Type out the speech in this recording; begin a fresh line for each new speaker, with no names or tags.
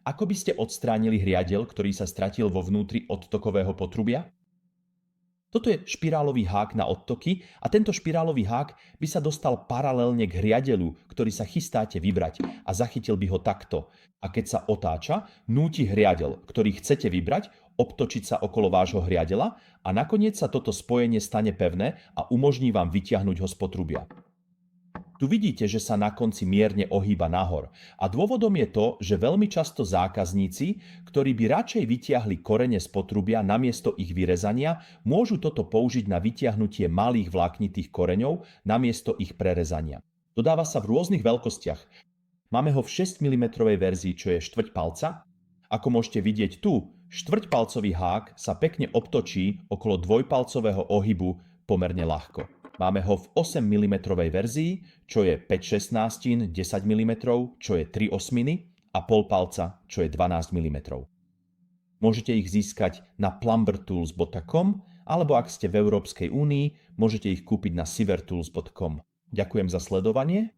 Ako by ste odstránili hriadeľ, ktorý sa stratil vo vnútri odtokového potrubia? Toto je špirálový hák na odtoky a tento špirálový hák by sa dostal paralelne k hriadeľu, ktorý sa chystáte vybrať a zachytil by ho takto. A keď sa otáča, núti hriadeľ, ktorý chcete vybrať, obtočiť sa okolo vášho hriadeľa a nakoniec sa toto spojenie stane pevné a umožní vám vytiahnuť ho z potrubia. Tu vidíte, že sa na konci mierne ohýba nahor. A dôvodom je to, že veľmi často zákazníci, ktorí by radšej vytiahli korene z potrubia namiesto ich vyrezania, môžu toto použiť na vytiahnutie malých vláknitých koreňov namiesto ich prerezania. Dodáva sa v rôznych veľkostiach. Máme ho v 6 mm verzii, čo je štvrť palca. Ako môžete vidieť tu, štvrťpalcový hák sa pekne obtočí okolo dvojpalcového ohybu pomerne ľahko. Máme ho v 8 mm verzii, čo je 5/16, 10 mm, čo je 3/8 a pol palca, čo je 12 mm. Môžete ich získať na plumbertools.com alebo ak ste v Európskej únii, môžete ich kúpiť na sivertools.com. Ďakujem za sledovanie